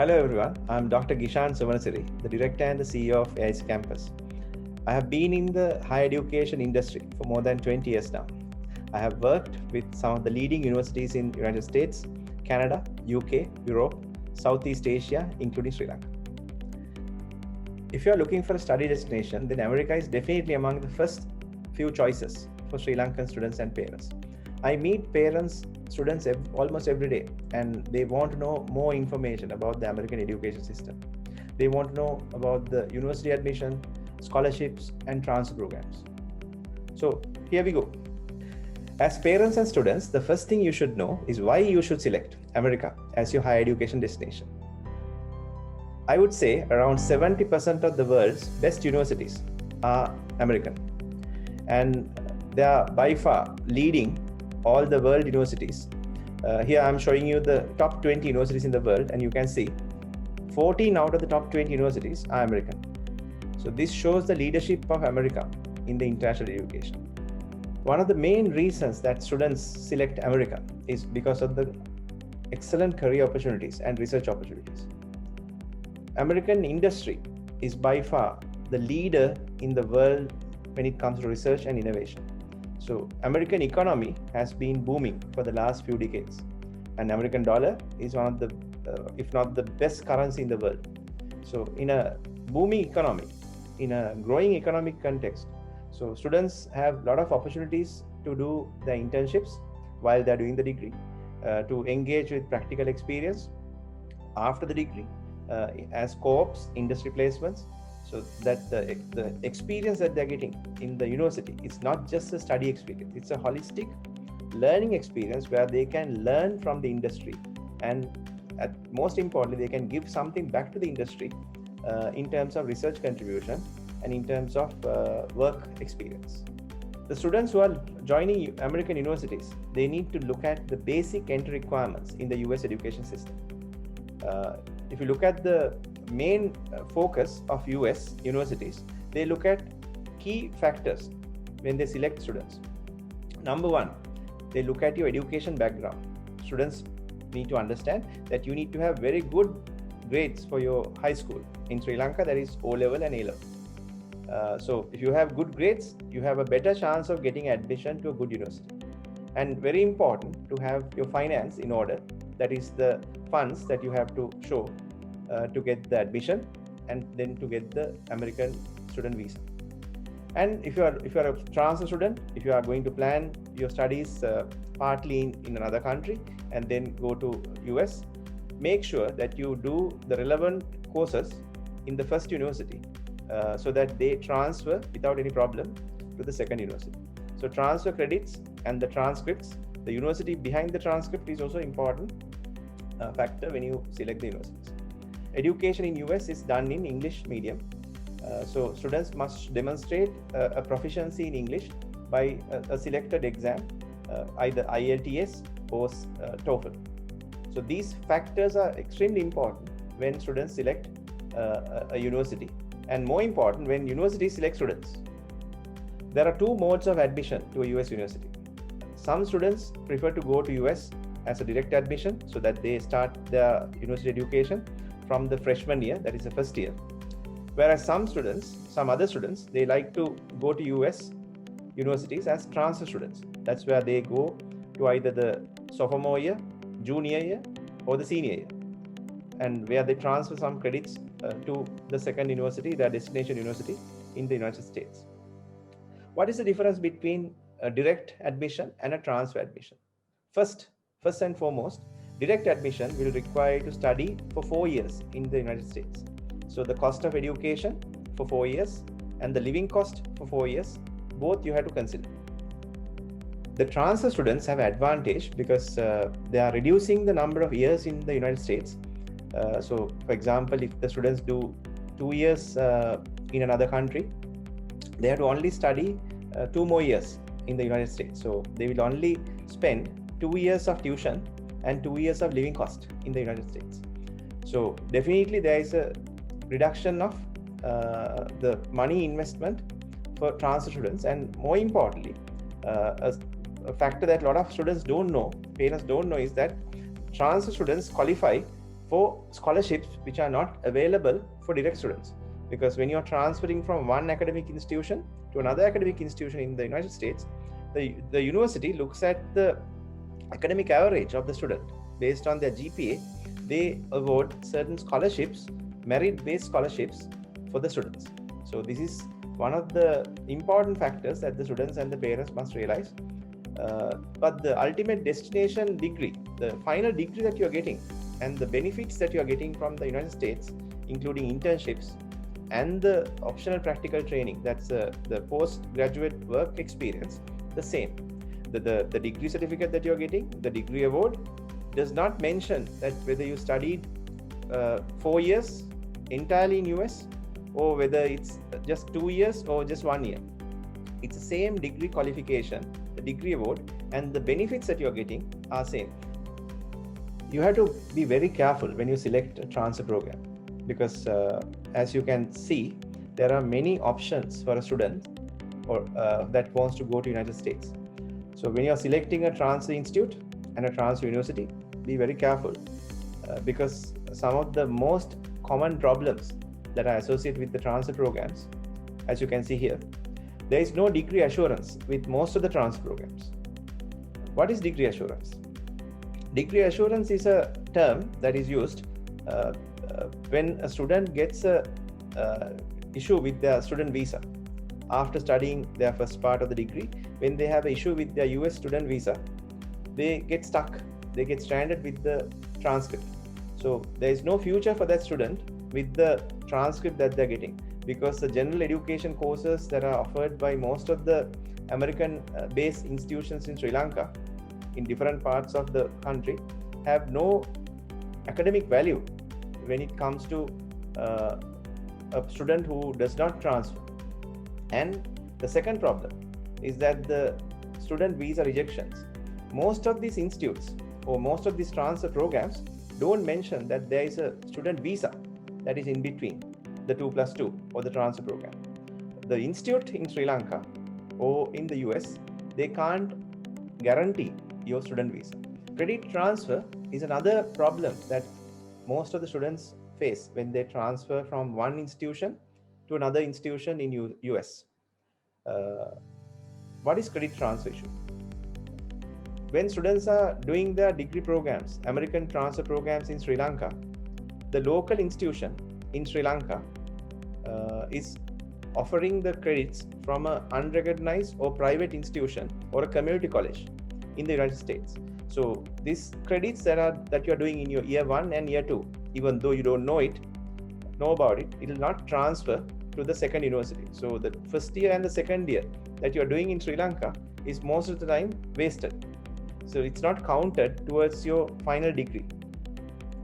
Hello everyone, I'm Dr. Gishan Sumanasiri, the Director and the CEO of AIC Campus. I have been in the higher education industry for more than 20 years now. I have worked with some of the leading universities in the United States, Canada, UK, Europe, Southeast Asia, including Sri Lanka. If you are looking for a study destination, then America is definitely among the first few choices for Sri Lankan students and parents. I meet parents, students almost every day, and they want to know more information about the American education system. They want to know about the university admission, scholarships, and transfer programs. So here we go. As parents and students, the first thing you should know is why you should select America as your higher education destination. I would say around 70% of the world's best universities are American, and they are by far leading all the world universities. Here I'm showing you the top 20 universities in the world, and you can see 14 out of the top 20 universities are American. So this shows the leadership of America in the international education. One of the main reasons that students select America is because of the excellent career opportunities and research opportunities. American industry is by far the leader in the world when it comes to research and innovation. So American economy has been booming for the last few decades, and American dollar is one of the, if not the best currency in the world. So in a booming economy, in a growing economic context, so students have a lot of opportunities to do the internships while they're doing the degree, to engage with practical experience after the degree, as co-ops, industry placements, so that the experience that they're getting in the university is not just a study experience, it's a holistic learning experience where they can learn from the industry, and most importantly, they can give something back to the industry in terms of research contribution and in terms of work experience. The students who are joining American universities, they need to look at the basic entry requirements in the US education system. If you look at the main focus of US universities, they look at key factors when they select students. Number one, they look at your education background. Students need to understand that you need to have very good grades for your high school. In Sri Lanka, that is O-level and A-level. So if you have good grades, you have a better chance of getting admission to a good university. And very important to have your finance in order. That is the funds that you have to show to get the admission and then to get the American student visa. And if you are a transfer student, if you are going to plan your studies partly in another country and then go to US, make sure that you do the relevant courses in the first university so that they transfer without any problem to the second university. So transfer credits and the transcripts, the university behind the transcript is also important factor when you select the universities. Education in US is done in English medium. So students must demonstrate a proficiency in English by a selected exam, either IELTS or TOEFL. So these factors are extremely important when students select a university, and more important when universities select students. There are two modes of admission to a US university. Some students prefer to go to US as a direct admission so that they start their university education from the freshman year, that is the first year. Whereas some other students, they like to go to US universities as transfer students. That's where they go to either the sophomore year, junior year, or the senior year, and where they transfer some credits to the second university, their destination university in the United States. What is the difference between a direct admission and a transfer admission? First and foremost, direct admission will require you to study for 4 years in the United States. So the cost of education for 4 years and the living cost for 4 years, both you have to consider. The transfer students have advantage because they are reducing the number of years in the United States. So for example, if the students do 2 years in another country, they have to only study 2 more years in the United States. So they will only spend 2 years of tuition and 2 years of living cost in the United States. So definitely there is a reduction of the money investment for transfer students, and more importantly, a factor that a lot of students don't know, parents don't know, is that transfer students qualify for scholarships which are not available for direct students. Because when you're transferring from one academic institution to another academic institution in the United States, the university looks at the academic average of the student. Based on their GPA, they award certain scholarships, merit-based scholarships for the students. So this is one of the important factors that the students and the parents must realize. But the ultimate destination degree, the final degree that you're getting, and the benefits that you're getting from the United States, including internships and the optional practical training, that's the postgraduate work experience, the same. The degree certificate that you're getting, the degree award, does not mention that whether you studied 4 years entirely in US, or whether it's just 2 years or just 1 year. It's the same degree qualification, the degree award, and the benefits that you're getting are same. You have to be very careful when you select a transfer program, because as you can see, there are many options for a student or that wants to go to United States. So when you're selecting a transfer institute and a transfer university, be very careful because some of the most common problems that are associated with the transfer programs, as you can see here, there is no degree assurance with most of the transfer programs. What is degree assurance? Degree assurance is a term that is used when a student gets a issue with their student visa after studying their first part of the degree. When they have an issue with their US student visa, they get stuck, they get stranded with the transcript. So there is no future for that student with the transcript that they're getting, because the general education courses that are offered by most of the American based institutions in Sri Lanka, in different parts of the country, have no academic value when it comes to a student who does not transfer. And the second problem is that the student visa rejections. Most of these institutes or most of these transfer programs don't mention that there is a student visa that is in between the 2+2 or the transfer program. The institute in Sri Lanka or in the US, they can't guarantee your student visa. Credit transfer is another problem that most of the students face when they transfer from one institution to another institution in US. What is credit transfer issue? When students are doing their degree programs, American transfer programs in Sri Lanka, the local institution in Sri Lanka is offering the credits from an unrecognized or private institution or a community college in the United States. So these credits that you're doing in your year 1 and year 2, even though you don't know about it, it will not transfer to the second university. So the first year and the second year that you're doing in Sri Lanka is most of the time wasted. So it's not counted towards your final degree.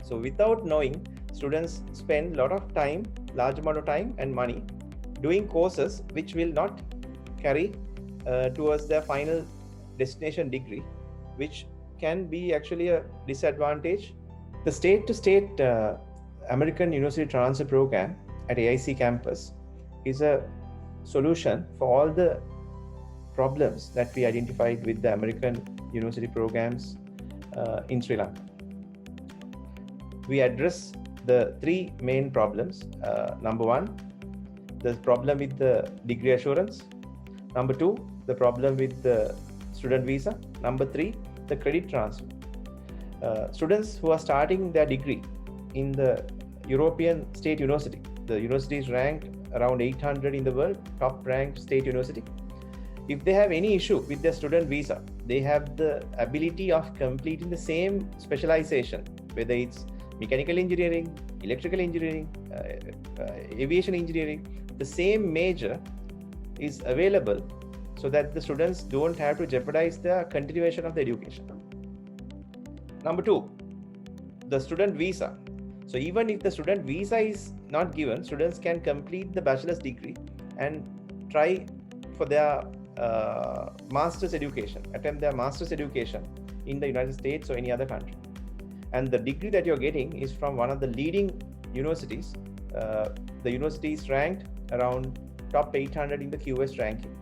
So without knowing, students spend a lot of time, large amount of time and money doing courses which will not carry towards their final destination degree, which can be actually a disadvantage. The state-to-state American University Transfer Program at AIC Campus is a solution for all the problems that we identified with the American university programs in Sri Lanka. We address the three main problems. Number one, the problem with the degree assurance. Number two, the problem with the student visa. Number three, the credit transfer. Students who are starting their degree in the European state university, the university is ranked around 800 in the world, top ranked state university. If they have any issue with their student visa, they have the ability of completing the same specialization, whether it's mechanical engineering, electrical engineering, aviation engineering, the same major is available so that the students don't have to jeopardize the continuation of the education. Number two, the student visa. So even if the student visa is not given, students can complete the bachelor's degree and try for their master's education, attempt their master's education in the United States or any other country. And the degree that you're getting is from one of the leading universities. The university is ranked around top 800 in the QS ranking.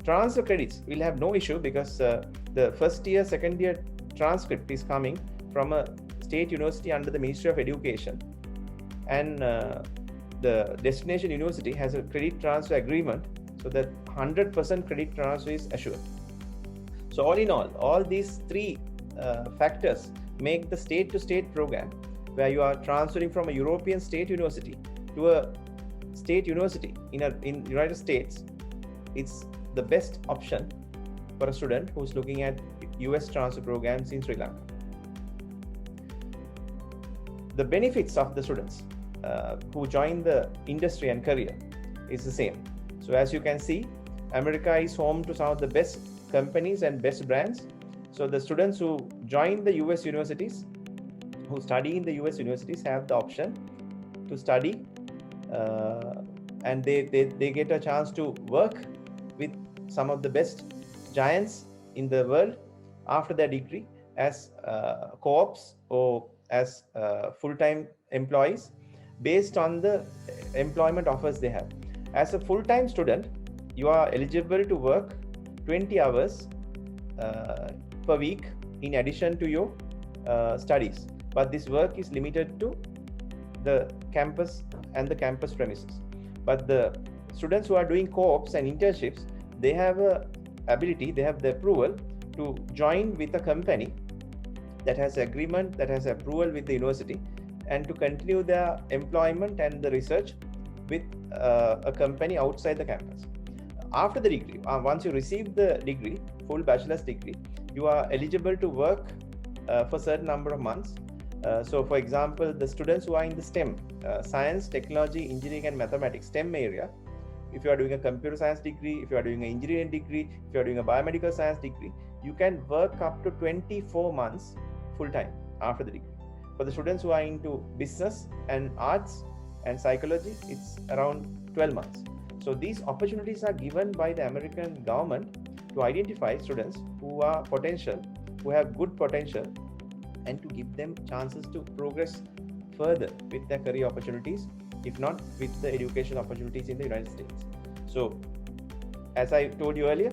Transfer credits will have no issue because the first year, second year transcript is coming from a state university under the Ministry of Education, and the destination university has a credit transfer agreement so that 100% credit transfer is assured. So all in all these three factors make the state-to-state program, where you are transferring from a European state university to a state university in United States. It's the best option for a student who's looking at US transfer programs in Sri Lanka. The benefits of the students who join the industry and career is the same. So as you can see, America is home to some of the best companies and best brands. So the students who join the US universities, who study in the US universities, have the option to study and they get a chance to work with some of the best giants in the world after their degree as co-ops or as full-time employees based on the employment offers they have. As a full-time student, you are eligible to work 20 hours per week in addition to your studies, but this work is limited to the campus and the campus premises. But the students who are doing co-ops and internships, they have a ability, they have the approval to join with a company that has agreement, that has approval with the university, and to continue their employment and the research with a company outside the campus. After the degree, once you receive the degree, full bachelor's degree, you are eligible to work for a certain number of months. So for example, the students who are in the STEM, science, technology, engineering and mathematics, STEM area, if you are doing a computer science degree, if you are doing an engineering degree, if you are doing a biomedical science degree, you can work up to 24 months full-time after the degree. For the students who are into business and arts and psychology, it's around 12 months. So these opportunities are given by the American government to identify students who are potential, who have good potential, and to give them chances to progress further with their career opportunities, if not with the education opportunities in the United States. So, as I told you earlier,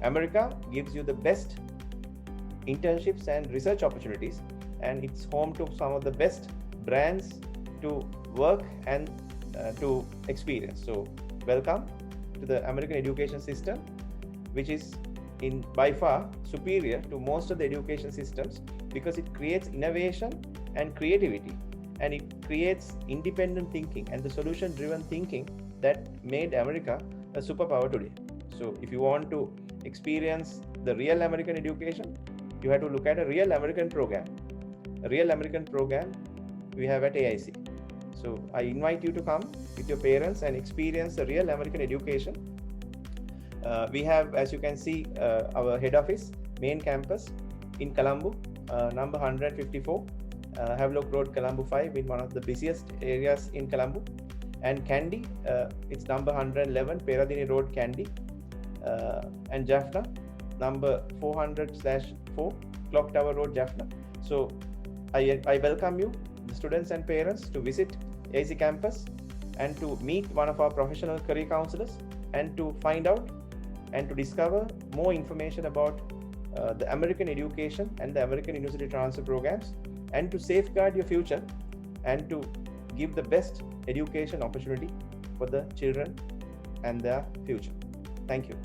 America gives you the best internships and research opportunities, and it's home to some of the best brands to work and to experience. So, welcome to the American education system, which is by far superior to most of the education systems, because it creates innovation and creativity, and it creates independent thinking and the solution-driven thinking that made America a superpower today. So if you want to experience the real American education, you have to look at a real American program. A real American program we have at AIC. So I invite you to come with your parents and experience the real American education. We have, as you can see, our head office, main campus in Colombo, number 154, Havelock Road, Colombo 5, in one of the busiest areas in Colombo. And Kandy, it's number 111, Peradini Road, Kandy. And Jaffna, number 400/4, Clock Tower Road, Jaffna. So I welcome you, the students and parents, to visit AIC Campus and to meet one of our professional career counselors and to find out and to discover more information about the American education and the American university transfer programs, and to safeguard your future and to give the best education opportunity for the children and their future. Thank you.